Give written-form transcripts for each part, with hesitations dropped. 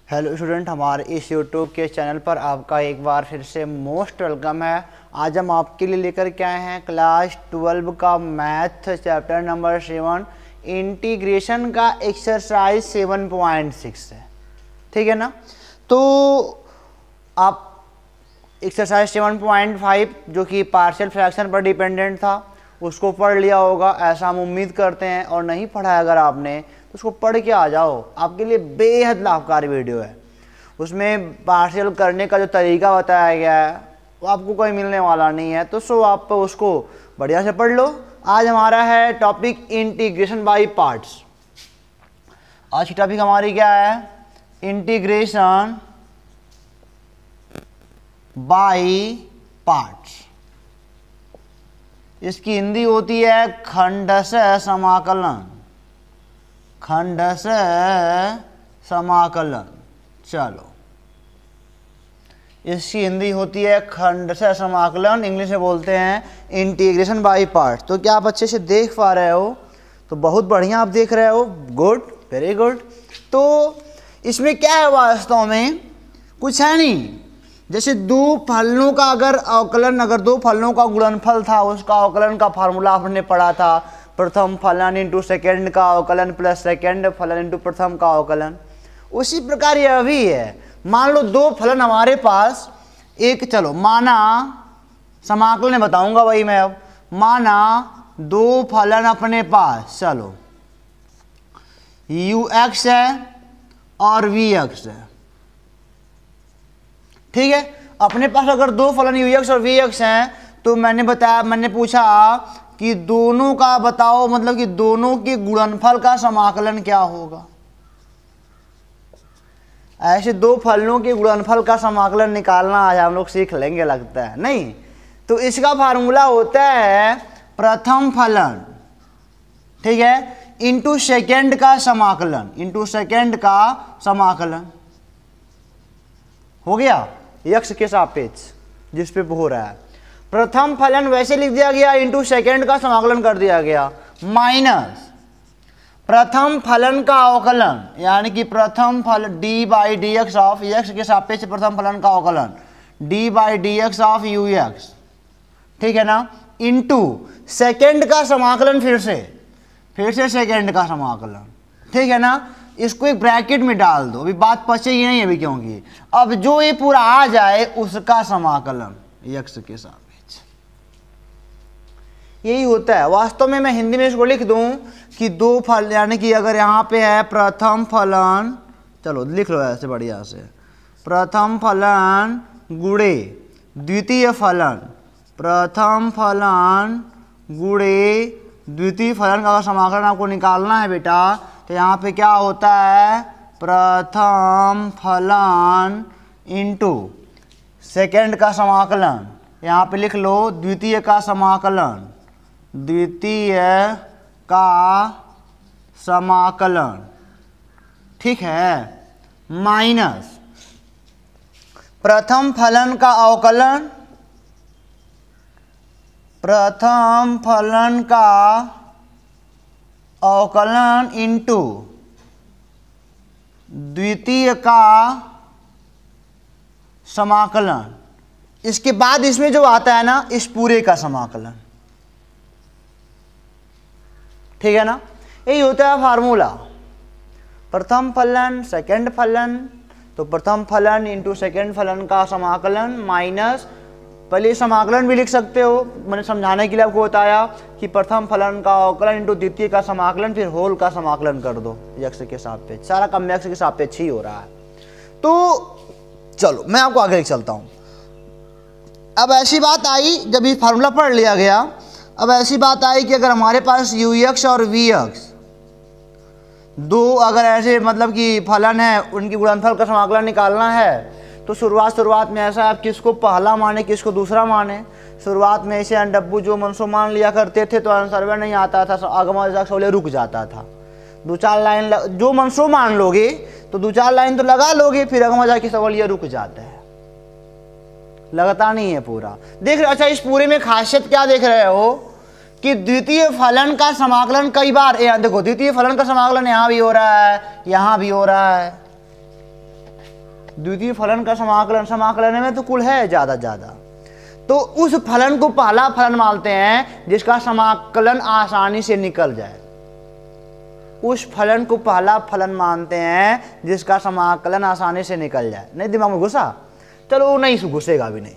Hello student, हमारे इस YouTube के चैनल पर आपका एक बार फिर से मोस्ट वेलकम है। आज हम आपके लिए लेकर के आए हैं क्लास 12 का मैथ चैप्टर नंबर 7 इंटीग्रेशन का एक्सरसाइज 7.6 है। ठीक है ना। तो आप एक्सरसाइज 7.5 जो कि पार्शियल फ्रैक्शन पर डिपेंडेंट था उसको पढ़ लिया होगा, ऐसा हम उम्मीद करते हैं। और नहीं पढ़ा है अगर आपने तो उसको पढ़ के आ जाओ, आपके लिए बेहद लाभकारी वीडियो है। उसमें पार्शियल करने का जो तरीका बताया गया है वो आपको कोई मिलने वाला नहीं है, तो सो आप उसको बढ़िया से पढ़ लो। आज हमारा है टॉपिक इंटीग्रेशन बाय पार्ट्स। आज की टॉपिक हमारी क्या है? Integration by parts. इसकी हिंदी होती है खंडशः समाकलन। खंडशः समाकलन। चलो, इसकी हिंदी होती है खंडशः समाकलन, इंग्लिश में बोलते हैं इंटीग्रेशन बाय पार्ट्स। तो क्या आप अच्छे से देख पा रहे हो? तो बहुत बढ़िया आप देख रहे हो, गुड, वेरी गुड। तो इसमें क्या है? वास्तव में कुछ है नहीं। जैसे दो फलनों का अगर दो फलनों का गुणनफल था, उसका अवकलन का फार्मूला आपने पढ़ा था, प्रथम फलन इंटू सेकेंड का अवकलन प्लस सेकेंड फलन इंटू प्रथम का अवकलन। उसी प्रकार यह भी है। मान लो दो फलन हमारे पास, एक, चलो माना समाकलन बताऊंगा भाई मैं। अब माना दो फलन अपने पास, चलो ux है और vx है। ठीक है, अपने पास अगर दो फलन ux और vx हैं तो मैंने पूछा कि दोनों का बताओ, मतलब कि दोनों के गुणनफल का समाकलन क्या होगा। ऐसे दो फलनों के गुणनफल का समाकलन निकालना आज हम लोग सीख लेंगे, लगता है नहीं? तो इसका फार्मूला होता है प्रथम फलन, ठीक है, इंटू सेकेंड का समाकलन, इंटू सेकेंड का समाकलन। हो गया यक्ष के सापेक्ष जिस पे हो रहा है। प्रथम फलन वैसे लिख दिया गया, इंटू सेकेंड का समाकलन कर दिया गया, माइनस प्रथम फलन का अवकलन, यानी कि प्रथम फलन D by d x of x के सापेक्ष प्रथम फलन का अवकलन d by d x of you x, ठीक है ना, इंटू सेकेंड का समाकलन, फिर से सेकेंड का समाकलन, ठीक है ना। इसको एक ब्रैकेट में डाल दो, अभी बात पचेगी नहीं अभी, क्योंकि अब जो ये पूरा आ जाए उसका समाकलन यक्ष के सापेक्ष। यही होता है वास्तव में। मैं हिंदी में इसको लिख दूं कि दो फल, यानी कि अगर यहाँ पे है प्रथम फलन, चलो लिख लो ऐसे बढ़िया से, प्रथम फलन गुणे द्वितीय फलन, प्रथम फलन गुणे द्वितीय फलन का समाकलन आपको निकालना है बेटा। तो यहाँ पे क्या होता है? प्रथम फलन इंटू सेकेंड का समाकलन, यहाँ पे लिख लो द्वितीय का समाकलन, द्वितीय का समाकलन, ठीक है, माइनस प्रथम फलन का अवकलन, प्रथम फलन का अवकलन इंटू द्वितीय का समाकलन। इसके बाद इसमें जो आता है ना, इस पूरे का समाकलन, ठीक है ना। यही होता है फार्मूला। प्रथम फलन सेकंड फलन, तो प्रथम फलन इंटू सेकंड फलन का समाकलन माइनस, पहले समाकलन भी लिख सकते हो, मैंने समझाने के लिए आपको बताया कि प्रथम फलन का अवकलन इंटू द्वितीय का समाकलन, फिर होल का समाकलन कर दो यक्ष के सापेक्ष। सारा काम यक्ष के सापेक्ष ही हो रहा है। तो चलो मैं आपको आगे चलता हूं। अब ऐसी बात आई, जब ये फार्मूला पढ़ लिया गया, अब ऐसी बात आई कि अगर हमारे पास ux और vx दो अगर ऐसे मतलब कि फलन है, उनकी गुणनफल का समाकलन निकालना है, तो शुरुआत में ऐसा आप किसको पहला माने किसको दूसरा माने। शुरुआत में ऐसे डब्बू जो मनसो मान लिया करते थे तो आंसर नहीं आता था, आगम रुक जाता था। दो चार लाइन जो मनसो मान लोगे तो दो चार लाइन तो लगा लोगे, फिर अगमा जाके सवाल ये रुक जाता है, लगता नहीं है पूरा। देख रहे? अच्छा, इस पूरे में खासियत क्या देख रहे हो कि द्वितीय फलन का समाकलन कई बार, देखो द्वितीय फलन का समाकलन यहाँ भी हो रहा है, यहाँ भी हो रहा है, द्वितीय फलन का समाकलन, समाकलन में तो कुल है ज़्यादा, तो उस फलन को पहला फलन मानते हैं जिसका समाकलन आसानी से निकल जाए। उस फलन को पहला फलन मानते हैं जिसका समाकलन आसानी से निकल जाए। नहीं दिमाग में घुसा? चलो नहीं घुसेगा भी नहीं,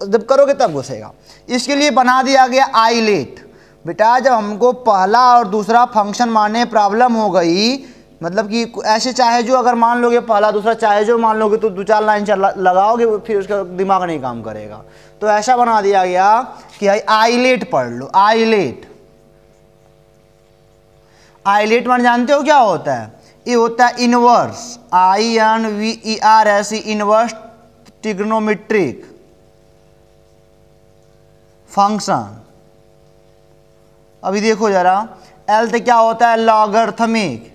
जब करोगे तब घुसेगा। इसके लिए बना दिया गया आइलेट। बेटा जब हमको पहला और दूसरा फंक्शन मानने प्रॉब्लम हो गई, मतलब कि ऐसे चाहे जो अगर मान लोगे पहला दूसरा चाहे जो मान लोगे तो 2-4 लाइन लगाओगे फिर उसका दिमाग नहीं काम करेगा। तो ऐसा बना दिया गया कि आइलेट पढ़ लो। आइलेट मान जानते हो क्या होता है? ये होता है inverse, INVERS, inverse trigonometric function. अभी देखो जरा, एल तो क्या होता है? Logarithmic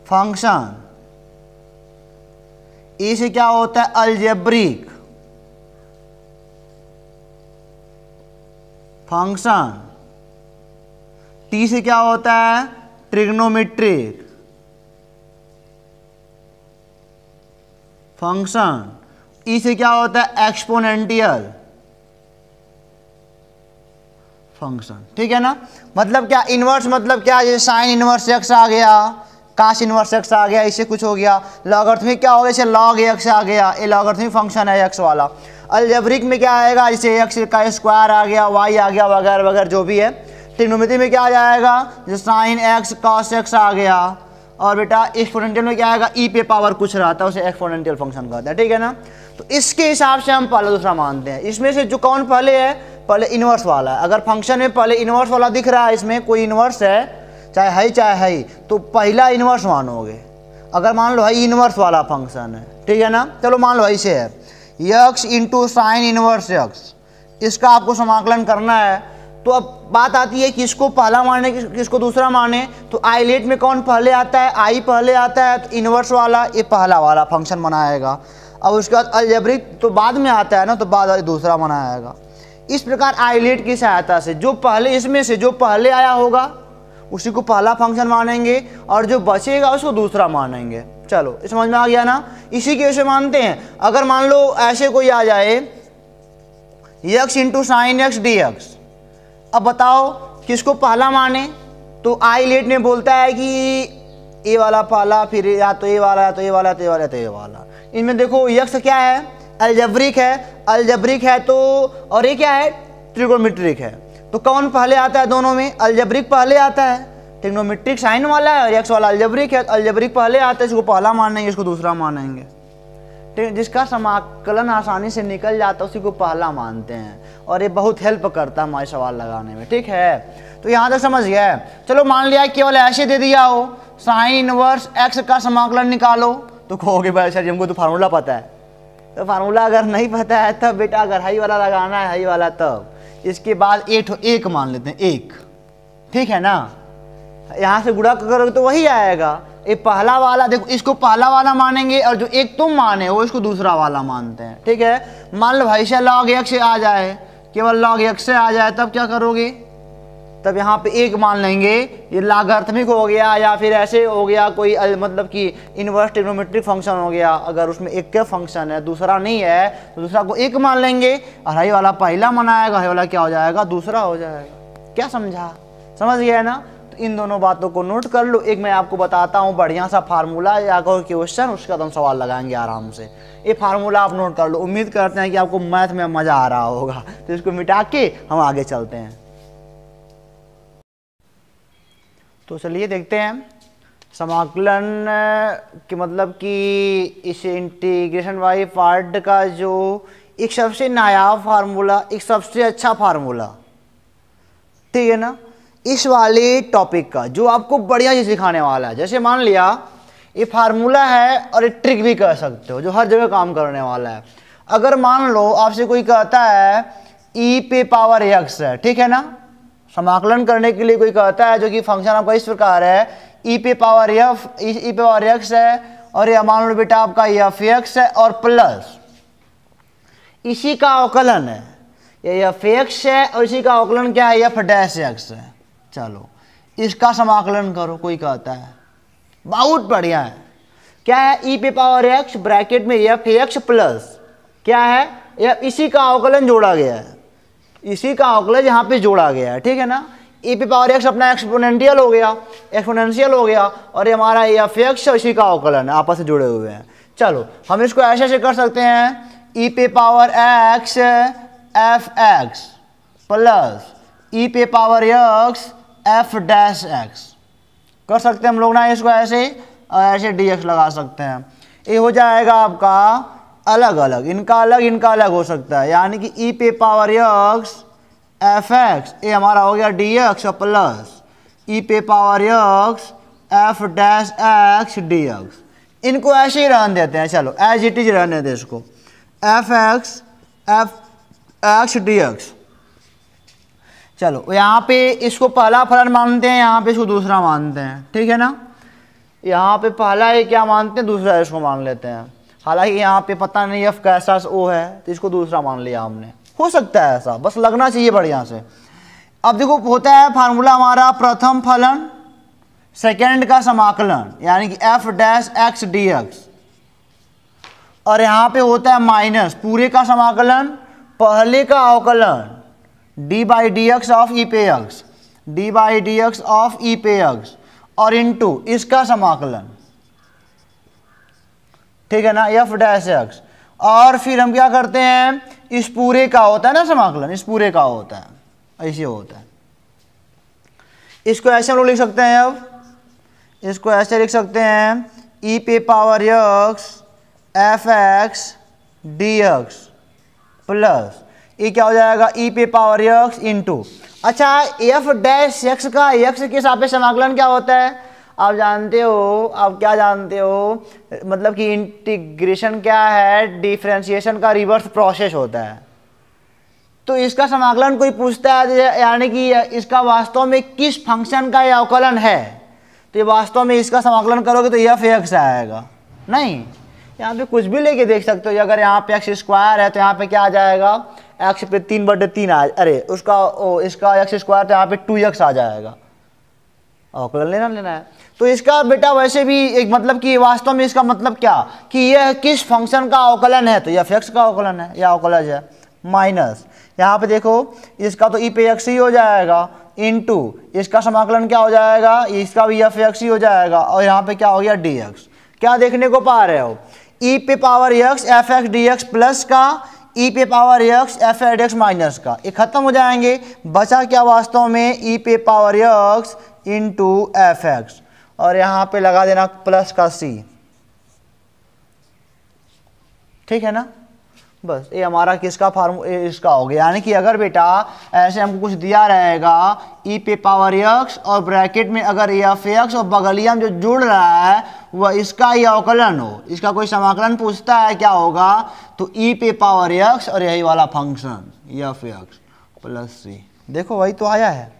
function. ए से क्या होता है? Algebraic function. टी से क्या होता है? Trigonometric function. ई से क्या होता है? Exponential function. ठीक है ना? मतलब क्या इनवर्स, मतलब क्या? जैसे साइन इनवर्स एक्स आ गया, काश इनवर्स एक्स आ गया, इससे कुछ हो गया। लॉगरिथमिक क्या हो गया? जैसे लॉग एक्स आ गया, ये लॉगरिथमिक फंक्शन है एक्स वाला। अलजेब्रिक में क्या आएगा? जैसे एक्स का स्क्वायर आ गया, वाई आ गया, वगैरह वगैरह जो भी है। ट्रिग्नोमेट्री में क्या आ जाएगा? जैसे साइन एक्स कॉस एक्स आ गया। और बेटा एक्सपोनेंशियल में क्या आएगा? ई पे पावर कुछ रहता है, उसे एक्सपोनेंशियल फंक्शन कहते हैं। ठीक है ना? तो इसके हिसाब से हम पहला दूसरा मानते हैं। इसमें से जो कौन पहले है? पहले इनवर्स वाला है। अगर फंक्शन में पहले इनवर्स वाला दिख रहा है, इसमें कोई इनवर्स है, चाहे है तो पहला इनवर्स मानोगे। अगर मान लो है इनवर्स वाला फंक्शन है, ठीक है ना? चलो मान लो ऐसे है, x into sine inverse x, इसका आपको समाकलन करना है। तो अब बात आती है किसको पहला माने किसको दूसरा माने। तो आइलेट में कौन पहले आता है? आई पहले आता है, तो इनवर्स वाला ये पहला वाला फंक्शन बनाएगा। अब उसके बाद अलजेब्रिक तो बाद में आता है ना, तो बाद वाली दूसरा बनाएगा। इस प्रकार आइलेट की सहायता से जो पहले, इसमें से जो पहले आया होगा उसी को पहला फंक्शन मानेंगे और जो बचेगा उसको दूसरा मानेंगे। चलो इस समझ में आ गया ना? इसी के वैसे मानते हैं। अगर मान लो ऐसे कोई आ जाए x into sine x D x, अब बताओ किसको पहला माने। तो आइलेट में बोलता है कि ए वाला पहला, फिर या तो ए वाला या तो ए वाला तो ए वाला तो ए वाला। इनमें देखो यक्स क्या है? अलजेब्रिक है, अलजेब्रिक है तो, और ये क्या है? ट्रिग्नोमेट्रिक है। तो कौन पहले आता है दोनों में? अलजेब्रिक पहले आता है। ट्रिग्नोमेट्रिक साइन वाला है और एक्स वाला अलजेब्रिक है, अलजेब्रिक पहले आता है, इसको पहला मानेंगे, इसको दूसरा मानेंगे। ठीक, जिसका समाकलन आसानी से निकल जाता है उसी को पहला मानते हैं, और ये बहुत हेल्प करता है हमारे सवाल लगाने में। ठीक है, तो यहाँ तक समझ गया है। चलो मान लिया केवल ऐसे दे दिया हो, साइन इनवर्स एक्स का समाकलन निकालो, तो कहोगे भाई सर हमको तो फार्मूला पता है। तो फार्मूला अगर नहीं पता है तब बेटा अगर हाई वाला लगाना है हाई वाला, तब इसके बाद एक मान लेते हैं, एक। ठीक है ना? यहाँ से गुणा करोगे तो वही आएगा। ये पहला वाला देखो, इसको पहला वाला मानेंगे और जो एक तुम माने वो इसको दूसरा वाला मानते हैं। ठीक है, मान लो भाई से लॉग एक्स से आ जाए, केवल लॉग एक्स से आ जाए, तब क्या करोगे? तब यहाँ पे एक मान लेंगे, ये लॉगरिथमिक हो गया या फिर ऐसे हो गया कोई, मतलब कि इनवर्स ट्रिग्नोमेट्रिक फंक्शन हो गया। अगर उसमें एक के फंक्शन है दूसरा नहीं है तो दूसरा को एक मान लेंगे और हाई वाला पहला मनाएगा, हाई वाला क्या हो जाएगा? दूसरा हो जाएगा। क्या समझा? समझ गया ना? तो इन दोनों बातों को नोट कर लो। एक मैं आपको बताता हूँ बढ़िया सा फार्मूला या कोई क्वेश्चन, उसका तुम सवाल लगाएंगे आराम से। ये फार्मूला आप नोट कर लो। उम्मीद करते हैं कि आपको मैथ में मज़ा आ रहा होगा। तो इसको मिटा के हम आगे चलते हैं। तो चलिए देखते हैं समाकलन कि मतलब कि इस इंटीग्रेशन बाय पार्ट का जो एक सबसे नायाब फार्मूला, एक सबसे अच्छा फार्मूला, ठीक है ना, इस वाले टॉपिक का जो आपको बढ़िया चीज सिखाने वाला है। जैसे मान लिया ये फार्मूला है और एक ट्रिक भी कह सकते हो जो हर जगह काम करने वाला है। अगर मान लो आपसे कोई कहता है ई पे पावर एक्स है, ठीक है ना, समाकलन करने के लिए कोई कहता है जो कि फंक्शन आपका इस प्रकार है, ई पे पावर एक्स है और यह मान लो बेटा आपका एफ एक्स है और प्लस इसी का अवकलन है, ये एफ एक्स है और इसी का अवकलन क्या है? एफ डैश एक्स है। चलो इसका समाकलन करो, कोई कहता है, बहुत बढ़िया है। क्या है? ई पे पावर एक्स ब्रैकेट में एफ एक्स प्लस क्या है, एफ इसी का अवकलन जोड़ा गया है, इसी का अवकलन यहाँ पे जोड़ा गया है, ठीक है ना। ई पे पावर एक्स अपना एक्सपोनेंशियल हो गया, एक्सपोनेंशियल हो गया, और ये हमारा एफ एक्स इसी का अवकलन है, आपस में जुड़े हुए हैं। चलो हम इसको ऐसे ऐसे कर सकते हैं, ई पे power x f x plus e पे power x f dash x कर सकते हैं हम लोग ना, इसको ऐसे ऐसे डी एक्स लगा सकते हैं। ये हो जाएगा आपका अलग अलग, इनका अलग हो सकता है, यानी कि ई पे पावर एक्स एफ एक्स ये हमारा हो गया डी एक्स प्लस ई पे power x f dash x D x. इनको ऐसे ही रहने देते हैं, चलो एज इट इज रहने दें इसको, F x f x D x. चलो यहाँ पे इसको पहला फलन मानते हैं, यहाँ पे इसको दूसरा मानते हैं, ठीक है ना। यहाँ पे पहला ये क्या मानते हैं, दूसरा इसको मान लेते हैं। हालांकि यहाँ पे पता नहीं एफ कैसा ओ है, तो इसको दूसरा मान लिया हमने, हो सकता है ऐसा, बस लगना चाहिए बढ़िया से। अब देखो होता है फार्मूला हमारा प्रथम फलन सेकेंड का समाकलन, यानी कि F dash x D x, और यहाँ पे होता है माइनस पूरे का समाकलन पहले का अवकलन d by d x of e पे x, d by d x of e पे एक्स, और इनटू इसका समाकलन, ठीक है ना, एफ डैश एक्स। और फिर हम क्या करते हैं, इस पूरे का होता है ना समाकलन, इस पूरे का होता है, ऐसे होता है। इसको ऐसे हम लोग लिख सकते हैं, अब इसको ऐसे लिख सकते हैं, ई पे power x f x D x plus ये क्या हो जाएगा, ई पे पावर एक्स इंटू, अच्छा एफ डैश एक्स का एक्स के सापेक्ष समाकलन क्या होता है आप जानते हो, आप क्या जानते हो, मतलब कि इंटीग्रेशन क्या है, डिफरेंशिएशन का रिवर्स प्रोसेस होता है। तो इसका समाकलन कोई पूछता है, यानी कि इसका वास्तव में किस फंक्शन का ये अवकलन है, तो ये वास्तव में इसका समाकलन करोगे तो एफ एक्स आएगा। नहीं, यहाँ पे कुछ भी लेके देख सकते हो, अगर यहाँ पे एक्स स्क्वायर है तो यहाँ पे क्या आ जाएगा, एक्स पे 3/3 आ, अरे उसका इसका एक्स स्क्वायर तो यहाँ पे 2x आ जाएगा, अवकलन लेना है। तो इसका बेटा वैसे भी एक मतलब कि वास्तव में इसका मतलब क्या कि यह किस फंक्शन का अवकलन है, तो एफ एक्स का अवकलन है, यह अवकलज है। माइनस यहाँ पे देखो इसका तो ई पे एक्स ही हो जाएगा, इनटू इसका समाकलन क्या हो जाएगा, इसका भी एफ एक्स ही हो जाएगा, और यहाँ पे क्या हो गया डी एक्स। क्या देखने को पा रहे हो, ई पे power x f x D x plus का ई पे power x f x minus का, ये खत्म हो जाएंगे, बचा क्या वास्तव में ई पे power x into F x, और यहाँ पे लगा देना प्लस का सी, ठीक है ना। बस ये हमारा किसका इसका हो गया, यानी कि अगर बेटा ऐसे हमको कुछ दिया रहेगा ई पे पावर एक्स और ब्रैकेट में अगर एफ एक्स और बगलिया में जो जुड़ रहा है वह इसका ही अवकलन हो, इसका कोई समाकलन पूछता है क्या होगा, तो ई पे पावर एक्स और यही वाला फंक्शन एफ एक्स प्लस सी, देखो वही तो आया है।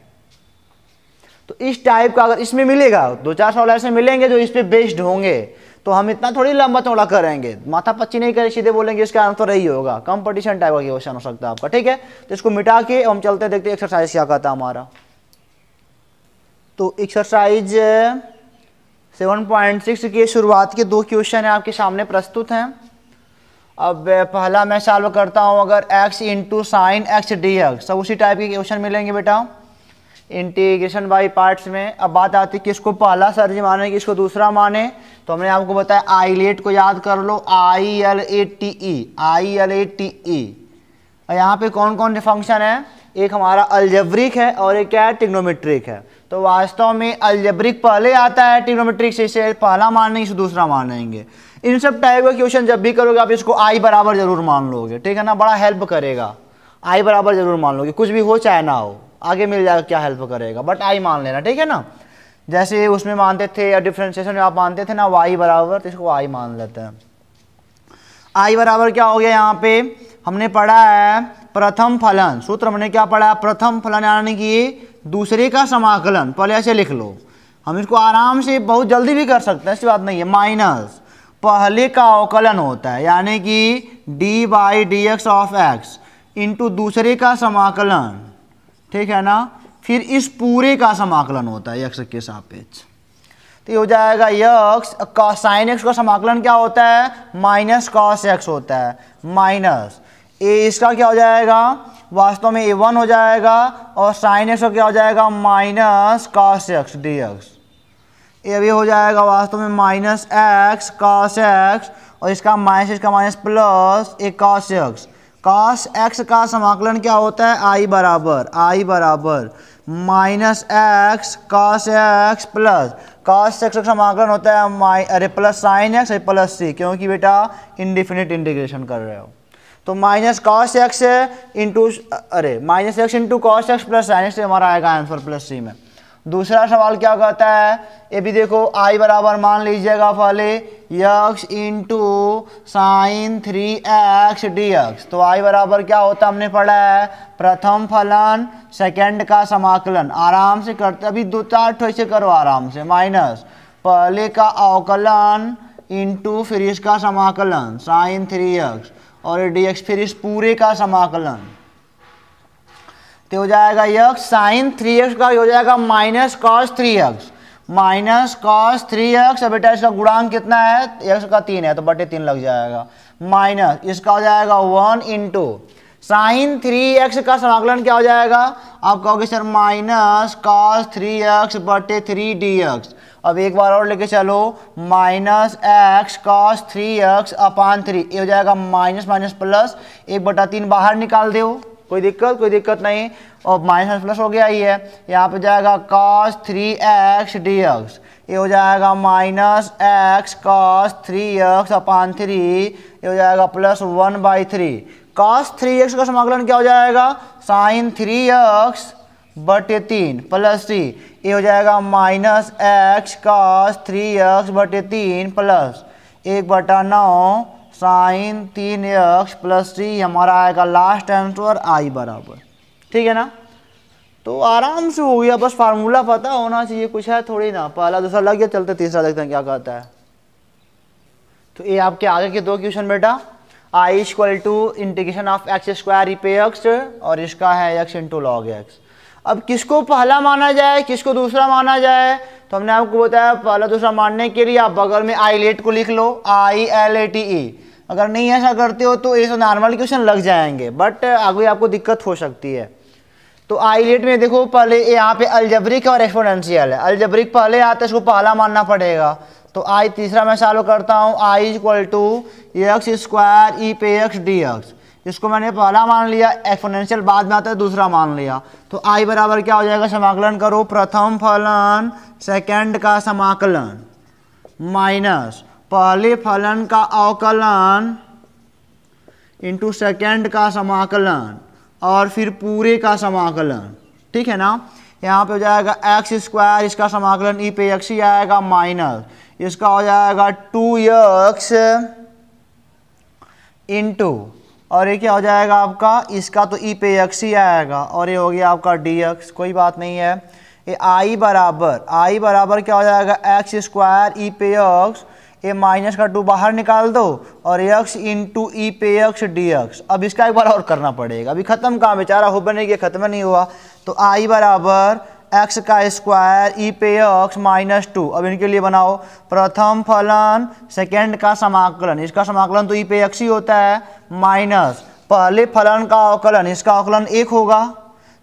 तो इस टाइप का अगर इसमें मिलेगा, 2-4 सवाल ऐसे मिलेंगे जो इस पे बेस्ड होंगे, तो हम इतना थोड़ी लंबा चौड़ा करेंगे, माथा पच्ची नहीं करें, सीधे बोलेंगे इसका आंसर यही होगा, कंपटीशन टाइप का क्वेश्चन हो सकता है आपका, ठीक है। तो इसको मिटा के हम चलते देखते एक्सरसाइज क्या कहता है हमारा। तो एक्सरसाइज 7.6 के शुरुआत के 2 क्वेश्चन है आपके सामने प्रस्तुत हैं। अब पहला मैं सॉल्व करता हूँ, अगर x into sine x D x, सब उसी टाइप के क्वेश्चन मिलेंगे बेटा इंटीग्रेशन बाय पार्ट्स में। अब बात आती है किसको पहला सर्जी माने किसको दूसरा माने, तो हमने आपको बताया आईलेट को याद कर लो, ILATE, और यहाँ पे कौन कौन से फंक्शन है, एक हमारा अलजेब्रिक है और एक क्या है ट्रिग्नोमेट्रिक है। तो वास्तव में अलजेब्रिक पहले आता है, ट्रिग्नोमेट्रिक से इसे पहला मानेंगे इसे दूसरा मानेंगे। इन सब टाइप का क्वेश्चन जब भी करोगे आप इसको आई बराबर जरूर मान लोगे, ठीक है ना, बड़ा हेल्प करेगा, आई बराबर जरूर मान लोगे, कुछ भी हो चाहे ना हो, आगे मिल जाएगा क्या हेल्प करेगा, बट आई मान लेना, ठीक है ना। जैसे उसमें मानते थे या डिफरेंशिएशन में आप मानते थे ना y बराबर, तो इसको y मान लेते हैं। i बराबर क्या हो गया, यहाँ पे हमने पढ़ा है प्रथम फलन, सूत्र हमने क्या पढ़ा है, प्रथम फलन यानी कि दूसरे का समाकलन, पहले ऐसे लिख लो, हम इसको आराम से बहुत जल्दी भी कर सकते हैं, ऐसी बात नहीं है, माइनस पहले का अवकलन होता है, यानी कि D by d x of x into दूसरे का समाकलन, ठीक है ना, फिर इस पूरे का समाकलन होता है एक्स के सापेक्ष। तो ये हो जाएगा यक्स, साइन एक्स का समाकलन क्या होता है, माइनस कॉस एक्स होता है, माइनस ए, इसका क्या हो जाएगा, वास्तव में a1 हो जाएगा, और साइन एक्स का क्या हो जाएगा, minus cos x D x. ये अभी हो जाएगा वास्तव में माइनस एक्स कॉस एक्स, और इसका माइनस प्लस ए कॉस एक्स। कॉस एक्स का समाकलन क्या होता है, आई बराबर minus x cos x plus cos x का समाकलन होता है प्लस साइन एक्स प्लस सी, क्योंकि बेटा इंडिफिनिट इंटीग्रेशन कर रहे हो। तो minus cos x into minus x into cos x plus sine x हमारा आएगा आंसर प्लस सी में। दूसरा सवाल क्या कहता है, ये भी देखो आई बराबर मान लीजिएगा पहले x into sine 3x dx। तो आई बराबर क्या होता हमने पढ़ा है, प्रथम फलन सेकंड का समाकलन, आराम से करते अभी 2-4 ठो ऐसे करो आराम से, माइनस पहले का अवकलन इंटू फिर इसका समाकलन साइन 3x और dx, फिर इस पूरे का समाकलन, तो हो जाएगा यक्स साइन 3x का हो जाएगा minus cos 3x, minus cos 3x। अब बेटा इसका गुणांक कितना है, x का 3 है तो बटे 3 लग जाएगा, माइनस इसका हो जाएगा 1 इंटू साइन 3x का समाकलन क्या हो जाएगा, आप कहोगे सर माइनस कॉस 3x बटे 3 dx। अब एक बार और लेके चलो, माइनस एक्स कॉस 3x अपान 3, ये हो जाएगा माइनस माइनस प्लस 1/3 बाहर निकाल दो, कोई दिक्कत नहीं, और माइनस प्लस हो गया ही है, यहाँ पे जाएगा cos 3x dx, ये हो जाएगा माइनस एक्स cos 3x अपान 3, ये हो जाएगा प्लस 1/3। cos 3x का समाकलन क्या हो जाएगा, साइन 3x बटे 3 प्लस सी, ये हो जाएगा माइनस एक्स cos 3x बटे 3 plus 1/9 sign 3x plus c, हमारा आएगा लास्ट आंसर आई बराबर। ठीक है ना, तो आराम से हो गया, बस फार्मूला पता होना चाहिए, कुछ है थोड़ी ना, पहला दूसरा लग गया, चलते तीसरा देखते हैं क्या कहता है। तो ये आपके आगे के 2 क्वेश्चन बेटा, I equal to integration of x square पे एक्स, और इसका है x इंटू लॉग एक्स। अब किसको पहला माना जाए किसको दूसरा माना जाए, तो हमने आपको बताया पहला दूसरा मानने के लिए आप बगल में आई लेट को लिख लो, ILATE। अगर नहीं ऐसा करते हो तो ये तो नॉर्मल क्वेश्चन लग जाएंगे, बट आगे आपको दिक्कत हो सकती है। तो आई लेट में देखो पहले यहाँ पे अलजेब्रिक और एक्सपोनेंशियल है, अलजेब्रिक पहले आता है, इसको पहला मानना पड़ेगा। तो आई तीसरा मैं चालू करता हूँ, आई equal to x square e पे एक्स डी एक्स, इसको मैंने पहला मान लिया, एक्सपोनेंशियल बाद में आता है दूसरा मान लिया। तो आई बराबर क्या हो जाएगा, समाकलन करो प्रथम फलन सेकंड का समाकलन माइनस पहले फलन का अवकलन इंटू सेकंड का समाकलन और फिर पूरे का समाकलन। ठीक है ना, यहाँ पे हो जाएगा एक्स स्क्वायर, इसका समाकलन ई पे एक्स ही आएगा, माइनस इसका हो जाएगा 2x इंटू, और ये क्या हो जाएगा आपका, इसका तो ई पे एक्स ही आएगा, और ये हो गया आपका dx, कोई बात नहीं है। ये आई बराबर क्या हो जाएगा, एक्स स्क्वायर ई पे एक्स, ये माइनस का 2 बाहर निकाल दो, और x इंटू ई पे एक्स डी एक्स। अब इसका एक बार और करना पड़ेगा, अभी खत्म काम बेचारा हो बने गया, खत्म नहीं हुआ। तो आई बराबर एक्स का स्क्वायर ई पे एक्स माइनस 2। अब इनके लिए बनाओ प्रथम फलन सेकंड का समाकलन, इसका समाकलन तो ई पे एक्स ही होता है, माइनस पहले फलन का अवकलन, इसका अवकलन 1 होगा,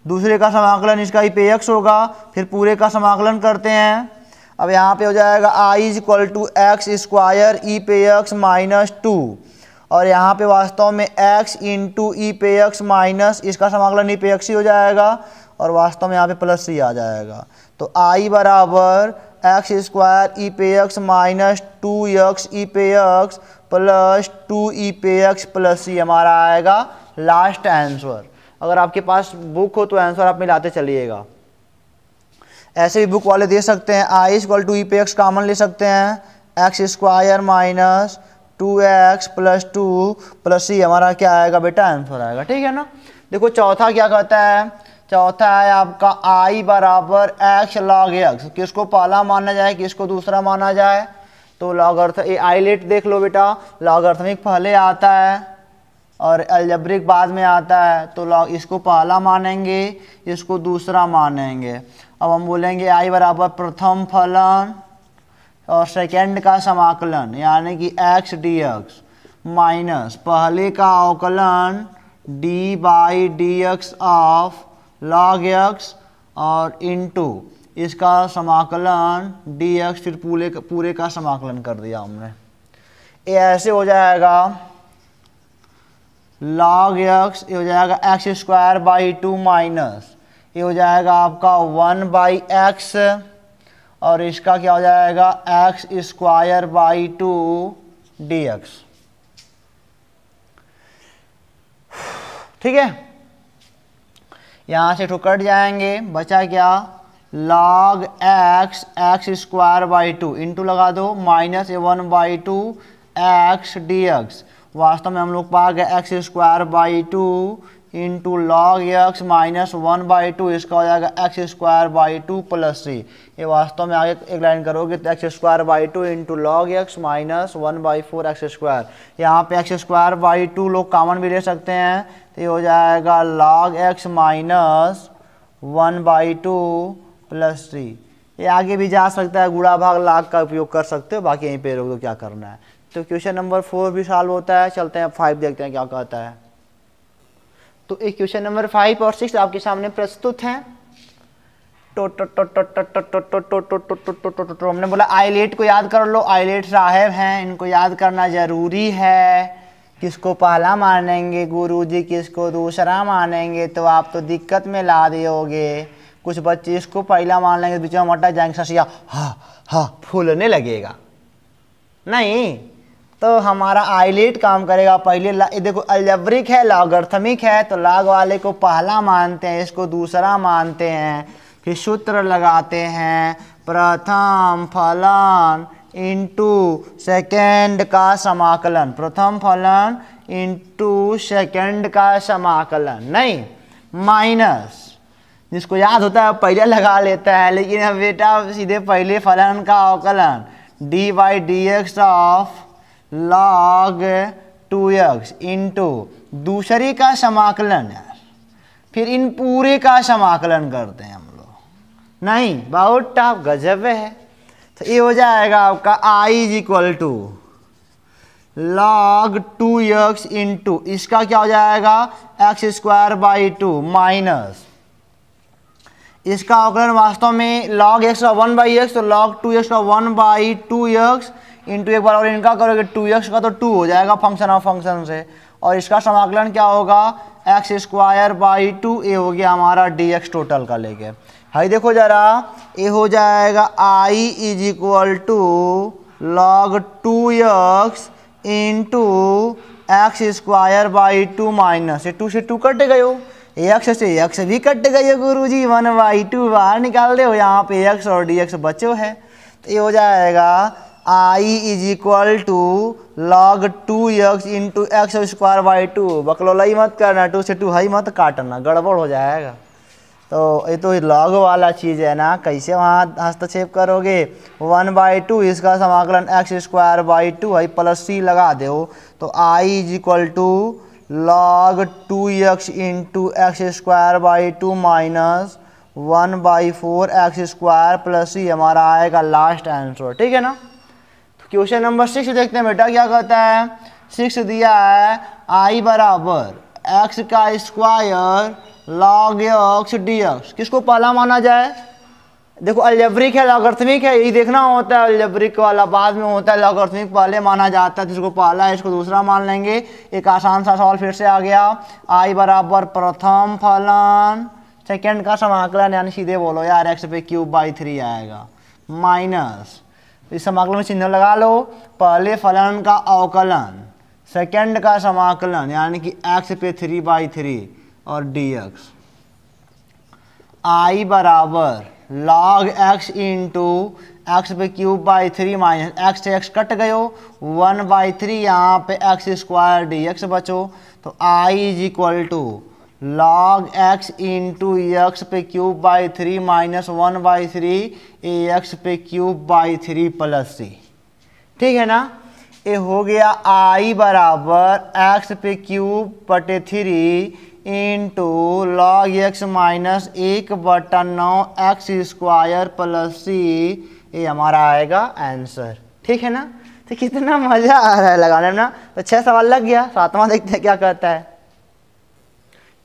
दूसरे का समाकलन इसका ई पे एक्स होगा, फिर पूरे का समाकलन करते हैं। अब यहाँ पे हो जाएगा I is equal to x square e पे एक्स माइनस 2, और यहाँ पे वास्तव में x इंटू ई पे एक्स माइनस इसका समाकलन ई पे एक्स ही हो जाएगा, और वास्तव में यहाँ पे प्लस सी आ जाएगा। तो आई बराबर एक्स स्क्वायर ई पे एक्स माइनस 2x ई पे एक्स प्लस 2 ई पे एक्स प्लस सी हमारा आएगा लास्ट आंसर। अगर आपके पास बुक हो तो आंसर आप मिलाते चलिएगा, ऐसे भी बुक वाले दे सकते हैं। आई इक्वल टू ई पे एक्स कॉमन ले सकते हैं, x square minus 2x plus 2 plus c हमारा क्या आएगा बेटा, आंसर आएगा। ठीक है ना, देखो चौथा क्या कहता है, चौथा है आपका आई बराबर एक्स लॉग एक्स, किसको पहला माना जाए किसको दूसरा माना जाए। तो लॉगरिथम आई लेट देख लो बेटा, लॉगरिथमिक पहले आता है और अलजेब्रिक बाद में आता है, तो लॉग इसको पहला मानेंगे इसको दूसरा मानेंगे। अब हम बोलेंगे आई बराबर प्रथम फलन और सेकेंड का समाकलन यानी कि x dx माइनस पहले का अवकलन d by d x of log x और इनटू इसका समाकलन dx, फिर पूरे का समाकलन कर दिया हमने। ये ऐसे हो जाएगा log x, ये हो जाएगा एक्स स्क्वायर बाई 2 माइनस ये हो जाएगा आपका 1 बाई एक्स और इसका क्या हो जाएगा एक्स स्क्वायर बाई 2 dx। ठीक है, यहाँ से तो कट जाएंगे, बचा क्या log x x square by 2 into लगा दो माइनस 1 बाई 2 एक्स dx। वास्तव में हम लोग पा गए x square by 2 into log x minus 1 by 2, इसका हो जाएगा x square by 2 plus c. ये वास्तव में आगे एक लाइन करोगे तो x square by 2 into log x minus 1 by 4 x square. यहाँ पे एक्स स्क्वायर बाई 2 लोग कॉमन भी ले सकते हैं, तो ये हो जाएगा log x minus 1 by 2 plus c. ये आगे भी जा सकता है, गुणा भाग लाग का उपयोग कर सकते हो, बाकी यहीं पे रोक दो क्या करना है। तो क्वेश्चन नंबर 4 भी सॉल्व होता है। चलते हैं 5 देखते हैं क्या कहता है। तो एक क्वेश्चन नंबर 5 और 6 आपके सामने प्रस्तुत हैं। हमने बोला आइलेट को याद कर लो, आइलेट साहब हैं, इनको याद करना जरूरी है। किसको पहला मानेंगे गुरुजी, किसको दूसरा मानेंगे, तो आप तो दिक्कत में ला दियोगे। कुछ बच्चे इसको पहला मान लेंगे, बीच में मटा जाएंगे, ससिया हा फूलने लगेगा। नहीं, तो हमारा आइलेट काम करेगा पहले। देखो अलजेब्रिक है, लॉगरिथमिक है, तो लॉग वाले को पहला मानते हैं, इसको दूसरा मानते हैं, फिर सूत्र लगाते हैं प्रथम फलन इंटू सेकेंड का समाकलन, प्रथम फलन इंटू सेकेंड का समाकलन, नहीं माइनस, जिसको याद होता है पहले लगा लेता है। लेकिन अब बेटा सीधे पहले फलन का अवकलन d by d x of log 2x into दूसरे का समाकलन यार, फिर इन पूरे का समाकलन करते हैं हम लोग। नहीं, बहुत टफ, गजब है। तो ये हो जाएगा आपका i is equal to log 2x into इसका क्या हो जाएगा एक्स स्क्वायर बाई 2 माइनस इसका अवकलन वास्तव में log x का 1 बाई एक्स, तो log 2x का 1 बाई 2x इंटू एक बार और इनका करोगे 2x का तो 2 हो जाएगा फंक्शन ऑफ फंक्शन से, और इसका समाकलन क्या होगा एक्स स्क्वायर बाई 2, ये हो गया हमारा dx टोटल का लेके। हाई देखो जरा, ये हो जाएगा i is equal to log 2x into x square by 2 minus ये 2 से 2 कट गए हो, x से x भी कट गए हो गुरुजी, 1 बाई 2 बाहर निकाल दे हो, यहाँ पे x और dx बचे है। तो ये हो जाएगा i is equal to log 2x into x square by 2। बकलोलाई मत करना, 2 से 2 हाई मत काटना, गड़बड़ हो जाएगा। तो ये तो लॉग वाला चीज़ है ना, कैसे वहाँ हस्तक्षेप करोगे। 1 बाई 2 इसका समाकलन एक्स स्क्वायर बाई 2 है प्लस सी लगा दो, तो i is equal to log 2x into x square by 2 minus 1 by 4 x square plus c हमारा आएगा लास्ट आंसर। ठीक है ना। क्वेश्चन नंबर 6 देखते हैं बेटा क्या कहता है। 6 दिया है i बराबर x का स्क्वायर log x dx, किसको पहला माना जाए। देखो अलजेब्रिक है, लॉगरिथमिक है, यही देखना होता है। अलजेब्रिक वाला बाद में होता है, लॉगरिथमिक पहले माना जाता है, जिसको पहला है इसको दूसरा मान लेंगे। एक आसान सा सवाल फिर से आ गया, i बराबर प्रथम फलन सेकेंड का समाकलन, यानी सीधे बोलो यार x पे क्यूब बाई 3 आएगा माइनस इस समाकलन में चिन्ह लगा लो, पहले फलन का अवकलन सेकेंड का समाकलन यानी कि x पे 3 बाई 3 और dx। i बराबर log x इंटू एक्स पे क्यूब बाई 3 माइनस एक्स से x कट गयो 1 बाई 3, यहाँ पे एक्स स्क्वायर dx बचो, तो i is equal to log x into x पे cube by 3 minus 1 by 3 x पे क्यूब बाई 3 प्लस सी। ठीक है ना। ये हो गया i बराबर एक्स पे क्यूब बटे 3 into log x minus 1/9 x square plus c, ये हमारा आएगा आंसर। ठीक है ना। तो कितना मजा आ रहा है लगाने में ना। तो 6 सवाल लग गया। 7वां देखते हैं क्या कहता है।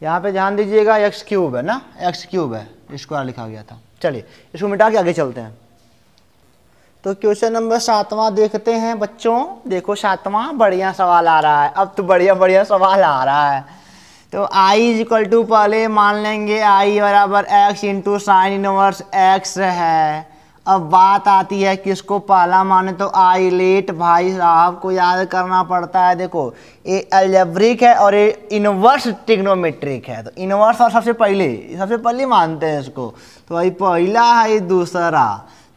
यहाँ पे ध्यान दीजिएगा एक्स क्यूब है ना, एक्स क्यूब है, स्क्वायर लिखा गया था। चलिए इसको मिटा के आगे चलते हैं। तो क्वेश्चन नंबर 7वां देखते हैं बच्चों। देखो 7वां बढ़िया सवाल आ रहा है। अब तो बढ़िया बढ़िया सवाल आ रहा है। तो i इज इक्वल टू पहले मान लेंगे i बराबर x into sine inverse x है। अब बात आती है किसको पहला माने, तो आई लेट भाई साहब को याद करना पड़ता है। देखो ये अलजेब्रिक है और ये इनवर्स ट्रिग्नोमेट्रिक है। तो इनवर्स और सबसे पहले मानते हैं इसको। तो भाई पहला है दूसरा।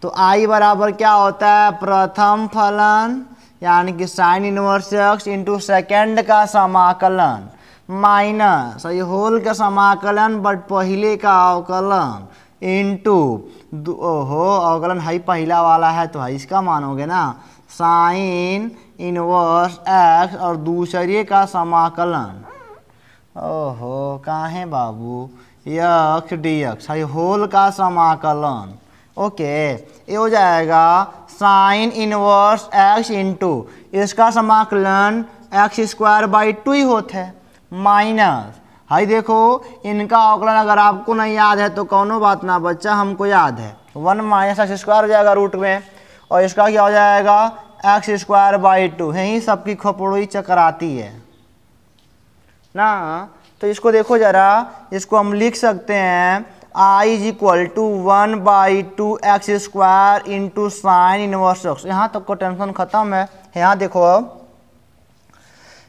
तो आई बराबर क्या होता है, प्रथम फलन यानी कि sign inverse x into second का समाकलन माइनस ये होल का समाकलन बट पहले का अवकलन इंटू अवकलन है पहला वाला है तो है इसका मानोगे ना, साइन इनवर्स एक्स और दूसरे का समाकलन ओहो कहाँ है बाबू, एक्स डी एक्स है होल का समाकलन। ओके ये हो जाएगा साइन इनवर्स एक्स इंटू इसका समाकलन एक्स स्क्वायर बाई 2 ही होता है माइनस हाई। देखो इनका अवकलन अगर आपको नहीं याद है तो कौनो बात ना बच्चा, हमको याद है 1 माइनस एक्स स्क्वायर हो जाएगा रूट में और इसका क्या हो जाएगा एक्स स्क्वायर बाई 2। यही सबकी खोपड़ी चकराती है ना। तो इसको देखो जरा, इसको हम लिख सकते हैं I is equal to 1/2 x square into sine inverse x. यहाँ तक को टेंशन खत्म है। यहाँ देखो अब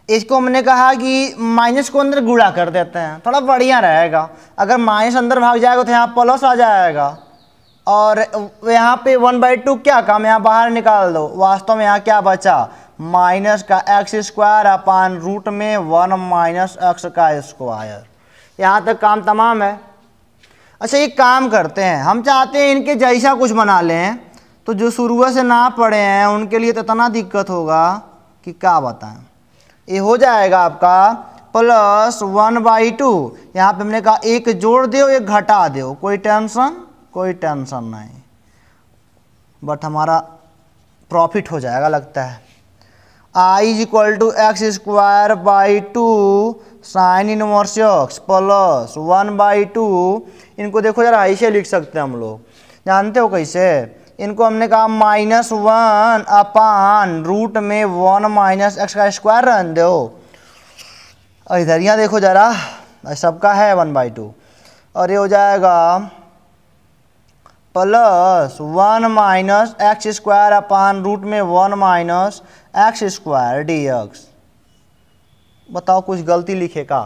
इसको हमने कहा कि माइनस को अंदर गुणा कर देते हैं, थोड़ा बढ़िया रहेगा। अगर माइनस अंदर भाग जाएगा तो यहाँ प्लस आ जाएगा और यहाँ पे 1/2 क्या काम, यहाँ बाहर निकाल दो। वास्तव में यहाँ क्या बचा, माइनस का एक्स स्क्वायर अपान रूट में 1 माइनस एक्स का स्क्वायर। यहाँ तक काम तमाम है। अच्छा एक काम करते हैं, हम चाहते हैं इनके जैसा कुछ बना लें। तो जो शुरू से ना पढ़े हैं उनके लिए तो इतना दिक्कत होगा कि क्या बताएं। ये हो जाएगा आपका प्लस 1/2। यहाँ पे हमने कहा एक जोड़ दो एक घटा दो, कोई टेंशन नहीं, बट हमारा प्रॉफिट हो जाएगा लगता है। I is equal to x square by 2 sine inverse x plus 1/2। इनको देखो यार ऐसे लिख सकते हैं हम लोग, जानते हो कैसे, इनको हमने कहा -1 अपान रूट में 1 माइनस एक्स का स्क्वायर रहने दो। और इधर यहाँ देखो जरा सबका है 1/2 और ये हो जाएगा plus 1 minus x square upon root में 1 minus x square d x. बताओ कुछ गलती लिखे का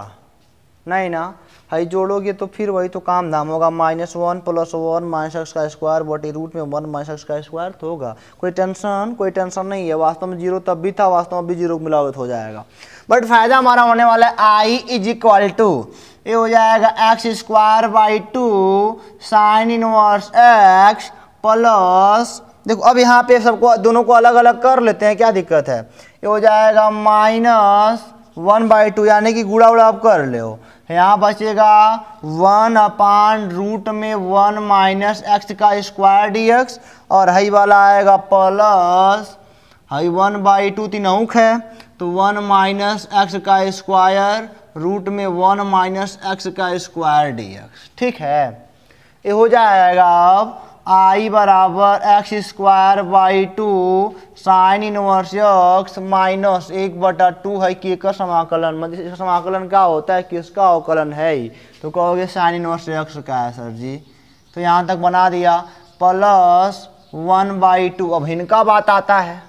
नहीं ना, हाई जोड़ोगे तो फिर वही तो काम धाम होगा। -1 प्लस 1 माइनस एक्स का स्क्वायर बटे रूट में 1 माइनस एक्स का स्क्वायर तो होगा। कोई टेंशन नहीं है। वास्तव में 0 तब भी था, वास्तव में भी 0 मिलाओगे तो हो जाएगा। बट फायदा हमारा होने वाला है आई इज इक्वल टू ये हो जाएगा x square by 2 sine inverse x plus, देखो अब यहाँ पे सबको दोनों को अलग अलग कर लेते हैं, क्या दिक्कत है। ये हो जाएगा -1/2 यानी कि गुणा उड़ा आप कर लो। यहाँ बचेगा 1 अपान रूट में 1 माइनस एक्स का स्क्वायर डी एक्स और हाई वाला आएगा प्लस हाई 1/2 तीनों है तो 1 माइनस एक्स का स्क्वायर रूट में 1 माइनस एक्स का स्क्वायर डी एक्स। ठीक है ये हो जाएगा अब आई बराबर x square by 2 sine inverse x minus 1/2 है कि का समाकलन, मतलब इसका समाकलन क्या होता है, किसका अवकलन है, तो कहोगे साइन इनवर्स एक्स का है सर जी। तो यहाँ तक बना दिया प्लस 1/2। अब इनका बात आता है,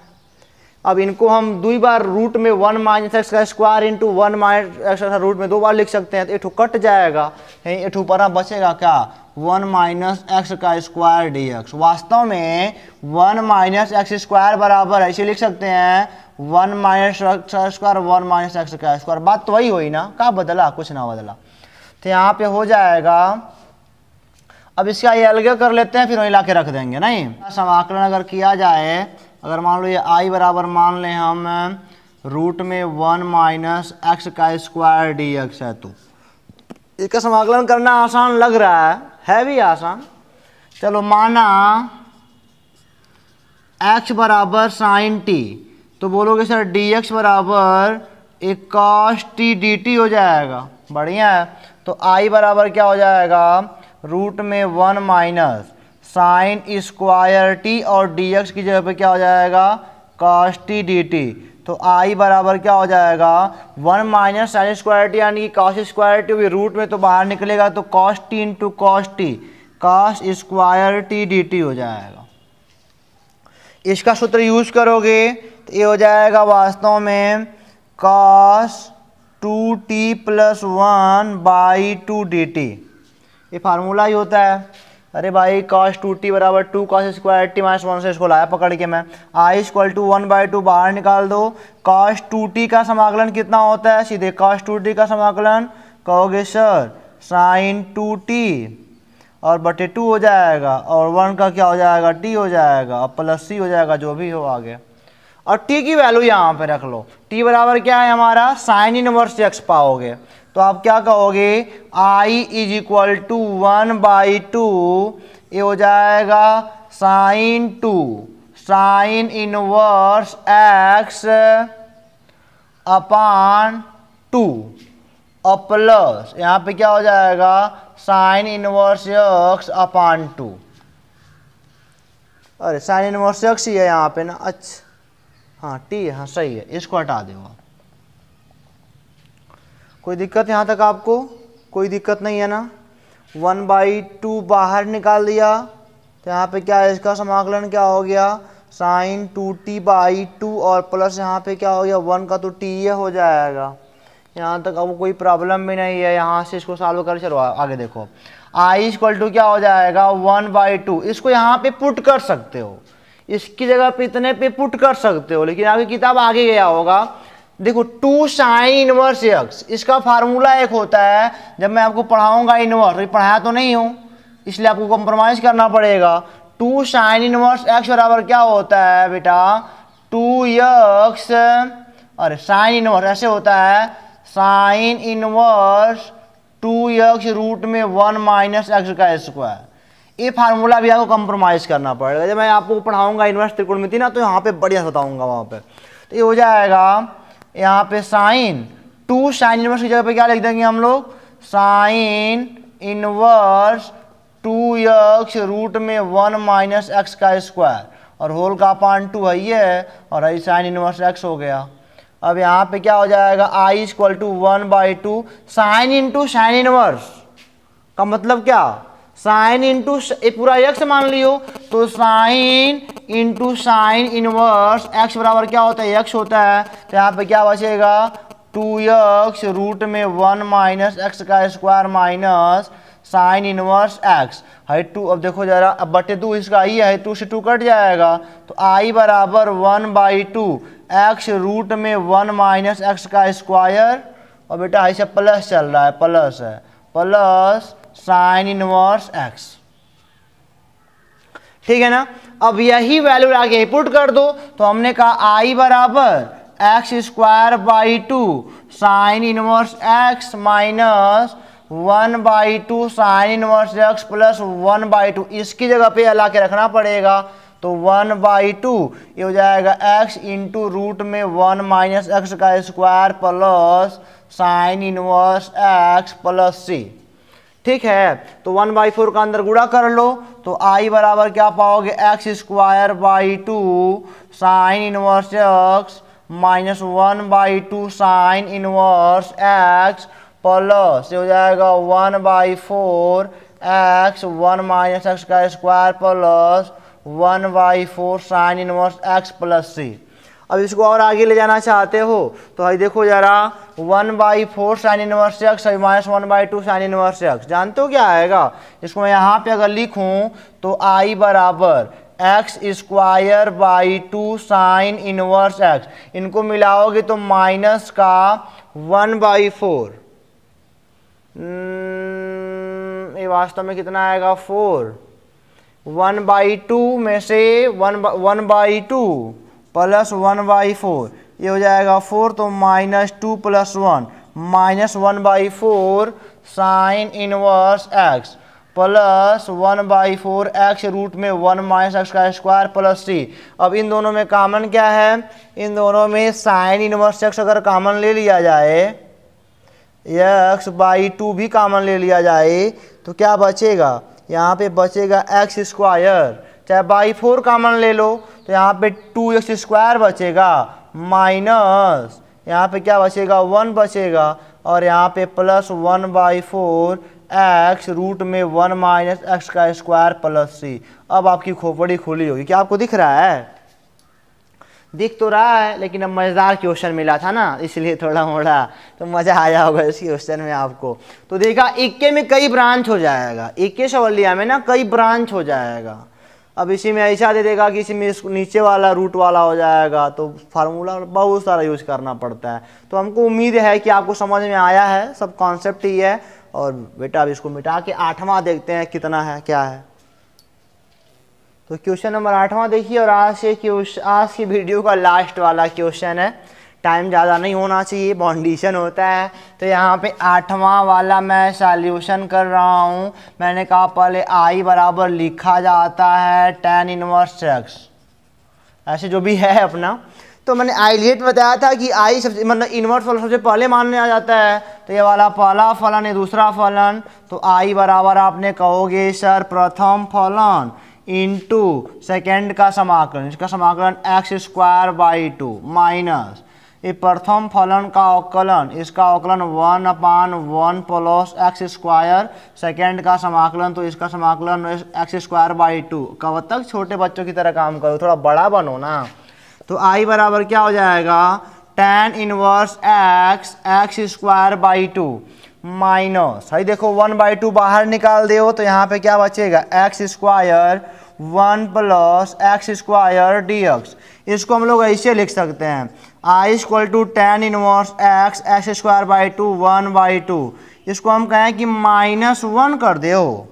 अब इनको हम 2 बार रूट में 1 माइनस एक्स का स्क्वायर इंटू 1 माइनस एक्स का रूट में 2 बार लिख सकते हैं। तो एठू कट जाएगा, एठू पर बचेगा क्या 1 माइनस एक्स का स्क्वायर डी एक्स। वास्तव में 1 माइनस एक्स स्क्वायर बराबर ऐसे लिख सकते हैं 1 माइनस एक्स का स्क्वायर 1 माइनस एक्स का स्क्वायर। बात तो वही हुई ना, क्या बदला, कुछ ना बदला। तो यहाँ पे हो जाएगा, अब इसका ये अलग कर लेते हैं फिर वहीं ला के रख देंगे। नहीं समाकलन अगर किया जाए, अगर मान लो ये आई बराबर मान लें हम रूट में 1 माइनस एक्स का स्क्वायर डी एक्स है, तो इसका समाकलन करना आसान लग रहा है भी आसान। चलो माना x बराबर साइन टी, तो बोलोगे सर dx बराबर एक cos t dt हो जाएगा, बढ़िया है। तो i बराबर क्या हो जाएगा, रूट में 1 माइनस साइन स्क्वायर टी और dx की जगह पे क्या हो जाएगा cos t dt। तो i बराबर क्या हो जाएगा 1 माइनस साइन स्क्वायर टी यानी कि cos स्क्वायर टी, रूट में तो बाहर निकलेगा तो cos t into cos t, cos square T dt हो जाएगा। इसका सूत्र यूज करोगे तो ये हो जाएगा वास्तव में cos 2t plus 1 by 2 dt। ये फार्मूला ही होता है। अरे भाई cos 2t बराबर 2 cos स्क्वायर टी माइनस 1 से इसको लाया पकड़ के मैं, i इक्वल टू 1/2 बाहर निकाल दो। cos 2t का समाकलन कितना होता है, सीधे cos 2t का समाकलन कहोगे सर sin 2t और बटे 2 हो जाएगा, और 1 का क्या हो जाएगा t हो जाएगा, और प्लस c हो जाएगा, जो भी हो आगे। और t की वैल्यू यहाँ पे रख लो, t बराबर क्या है हमारा साइन इनवर्स x पाओगे। तो आप क्या कहोगे i इज इक्वल टू 1/2, ये हो जाएगा साइन 2 साइन इनवर्स x अपान 2 और प्लस यहाँ पे क्या हो जाएगा साइन इनवर्स x अपान 2। अरे साइन इनवर्स x ही है यहाँ पे ना, अच्छा हाँ t, हाँ सही है, इसको हटा दो। कोई दिक्कत यहाँ तक आपको, कोई दिक्कत नहीं है ना। 1/2 बाहर निकाल दिया तो यहाँ पे क्या है, इसका समाकलन क्या हो गया साइन 2t/2 और प्लस यहाँ पे क्या हो गया 1 का तो t ये हो जाएगा। यहाँ तक अब कोई प्रॉब्लम भी नहीं है। यहाँ से इसको सॉल्व कर चलो आगे देखो, i इक्वल टू क्या हो जाएगा 1/2। इसको यहाँ पे पुट कर सकते हो, इसकी जगह पे इतने पे पुट कर सकते हो, लेकिन आपकी किताब आगे गया होगा। देखो 2 साइन इनवर्स x, इसका फार्मूला एक होता है, जब मैं आपको पढ़ाऊंगा इनवर्स, तो पढ़ाया तो नहीं हूँ इसलिए आपको कॉम्प्रोमाइज करना पड़ेगा। 2 साइन इनवर्स x बराबर क्या होता है बेटा 2x, अरे साइन इनवर्स ऐसे होता है साइन इनवर्स 2x रूट में 1 माइनस x का स्क्वायर। ये फार्मूला भी आपको कंप्रोमाइज करना पड़ेगा। जब मैं आपको पढ़ाऊंगा इनवर्स त्रिकोणमिति ना, तो यहाँ पे बढ़िया बताऊंगा वहाँ पे। तो ये हो जाएगा यहाँ पे साइन 2 साइन इनवर्स की जगह पे क्या लिख देंगे हम लोग साइन इनवर्स 2x रूट में 1 माइनस x का स्क्वायर और होल का अपान 2 है ये, और आई साइन इनवर्स x हो गया। अब यहाँ पे क्या हो जाएगा i equal to 1/2 sine into sine inverse का मतलब क्या साइन इंटू पूरा x मान लियो, तो sign into sine inverse x बराबर क्या होता है x होता है। तो यहाँ पे क्या बचेगा 2x रूट में 1 माइनस x का square minus sine inverse x है 2। अब देखो जरा, अब बटे 2 इसका ही है, 2 से 2 कट जाएगा, तो i बराबर 1/2 x रूट में 1 माइनस x का स्क्वायर, और बेटा ऐसे प्लस चल रहा है, प्लस है, प्लस साइन इनवर्स x, ठीक है ना। अब यही वैल्यू आगे पुट कर दो, तो हमने कहा i बराबर x square by 2 sine inverse x minus 1/2 sine inverse x plus 1/2, इसकी जगह पे ला के रखना पड़ेगा, तो 1/2 ये हो जाएगा x इंटू रूट में 1 माइनस x का square plus sine inverse x plus c, ठीक है। तो 1/4 का अंदर गुणा कर लो, तो i बराबर क्या पाओगे x square by 2 sine inverse x minus 1/2 sine inverse x plus ये हो जाएगा 1/4 x 1 माइनस x का square plus 1/4 sine inverse x plus c। अब इसको और आगे ले जाना चाहते हो तो भाई देखो जरा 1/4 sine inverse x minus 1/2 sine inverse x, जानते हो क्या आएगा। इसको मैं यहाँ पे अगर लिखूँ तो i बराबर x square by 2 sine inverse x, इनको मिलाओगे तो माइनस का 1/4, ये वास्तव में कितना आएगा 4, 1/2 में से 1/2 प्लस 1/4, ये हो जाएगा 4, तो -2 + 1 -1/4 sine inverse x plus 1/4 x root में 1 माइनस एक्स का स्क्वायर प्लस सी। अब इन दोनों में कॉमन क्या है, इन दोनों में साइन इनवर्स एक्स अगर कॉमन ले लिया जाए, x/2 भी कॉमन ले लिया जाए तो क्या बचेगा, यहाँ पे बचेगा एक्स स्क्वायर, चाहे बाई 4 कॉमन ले लो तो यहाँ पे 2x स्क्वायर बचेगा माइनस यहाँ पे क्या बचेगा 1 बचेगा और यहाँ पे प्लस 1/4 एक्स रूट में 1 माइनस एक्स का स्क्वायर प्लस सी। अब आपकी खोपड़ी खुली होगी। क्या आपको दिख रहा है? दिख तो रहा है, लेकिन अब मज़ेदार क्वेश्चन मिला था ना, इसलिए थोड़ा मोड़ा तो मज़ा आया होगा इस क्वेश्चन में आपको। तो देखा इक्के में कई ब्रांच हो जाएगा, इक्के सवालिया में ना कई ब्रांच हो जाएगा। अब इसी में ऐसा दे देगा कि इसी में नीचे वाला रूट वाला हो जाएगा, तो फार्मूला बहुत सारा यूज करना पड़ता है। तो हमको उम्मीद है कि आपको समझ में आया है, सब कॉन्सेप्ट ही है। और बेटा अब इसको मिटा के 8वां देखते हैं कितना है क्या है। तो क्वेश्चन नंबर 8वां देखिए, और आज की वीडियो का लास्ट वाला क्वेश्चन है। टाइम ज़्यादा नहीं होना चाहिए, बाउंडेशन होता है। तो यहाँ पे 8वां वाला मैं सॉल्यूशन कर रहा हूँ। मैंने कहा पहले आई बराबर लिखा जाता है tan इनवर्स एक्स, ऐसे जो भी है अपना। तो मैंने आइलेट बताया था कि आई सबसे मतलब इनवर्स वाला सबसे पहले मानने आ जाता है। तो ये वाला पहला फलन है, दूसरा फलन। तो आई बराबर आपने कहोगे सर प्रथम फलन इंटू सेकेंड का समाकलन, इसका समाकलन x² माइनस ये प्रथम फलन का अवकलन, इसका अवकलन 1/1 प्लस x², सेकेंड का समाकलन तो इसका समाकलन x²/2। कब तक छोटे बच्चों की तरह काम करो, थोड़ा बड़ा बनो ना। तो आई बराबर क्या हो जाएगा tan इनवर्स x² माइनस है देखो 1/2 बाहर निकाल दो तो यहाँ पे क्या बचेगा x² 1 प्लस x² dx। इसको हम लोग ऐसे लिख सकते हैं I = tan इनवर्स x² 1/2। इसको हम कहें कि -1 कर दो,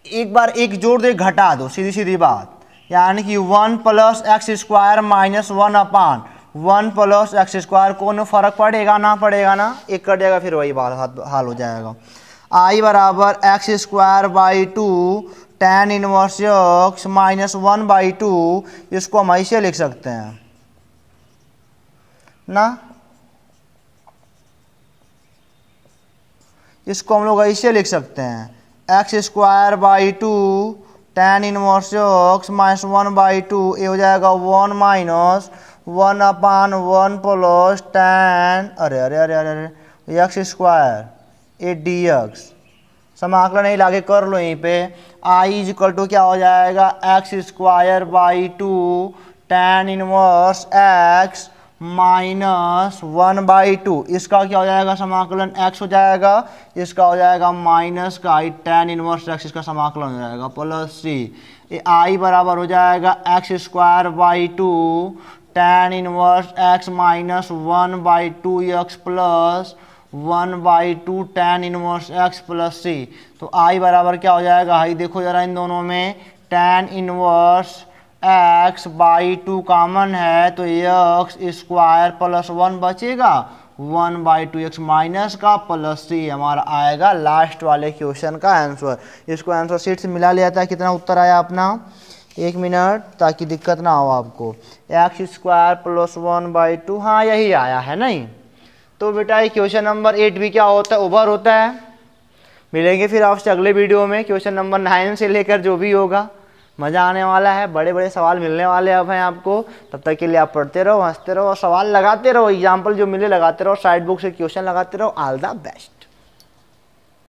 एक बार एक जोड़ दे घटा दो, सीधी सीधी बात। यानी कि 1 प्लस x² -1/1 प्लस x²। कोनो फर्क पड़ेगा ना, पड़ेगा ना, एक कट जाएगा फिर वही बात हाल हो जाएगा। I बराबर x² 2 tan इनवर्स x -1/2। इसको हम ऐसे लिख सकते हैं ना, इसको हम लोग ऐसे लिख सकते हैं x² 2 tan इनवर्स x -1/2। ये हो जाएगा 1 माइनस 1/1 प्लस tan x² ए dx। समाकलन ही लागे कर लो यहीं पे। I = क्या हो जाएगा x² 2 tan इनवर्स x -1/2। इसका क्या हो जाएगा समाकलन x हो जाएगा, इसका हो जाएगा माइनस का tan इनवर्स x, इसका समाकलन हो जाएगा प्लस c। I बराबर हो जाएगा x² 2 tan inverse x -1/2x plus 1/2 tan inverse x plus c। तो I बराबर क्या हो जाएगा, हाई देखो जरा इन दोनों में tan इनवर्स x/2 कॉमन है तो x² प्लस 1 बचेगा 1/2x माइनस का प्लस c। हमारा आएगा लास्ट वाले क्वेश्चन का आंसर। इसको आंसर शीट से मिला लिया था, कितना उत्तर आया अपना, 1 मिनट ताकि दिक्कत ना हो आपको। x² प्लस 1/2, हाँ यही आया है नहीं। तो बेटा ये क्वेश्चन नंबर 8 भी क्या होता है, ओवर होता है। मिलेंगे फिर आपसे अगले वीडियो में क्वेश्चन नंबर 9 से लेकर जो भी होगा। मज़ा आने वाला है, बड़े बड़े सवाल मिलने वाले अब हैं आपको। तब तक के लिए आप पढ़ते रहो, हंसते रहो, सवाल लगाते रहो, एग्जाम्पल जो मिले लगाते रहो, साइड बुक से क्वेश्चन लगाते रहो। All the best.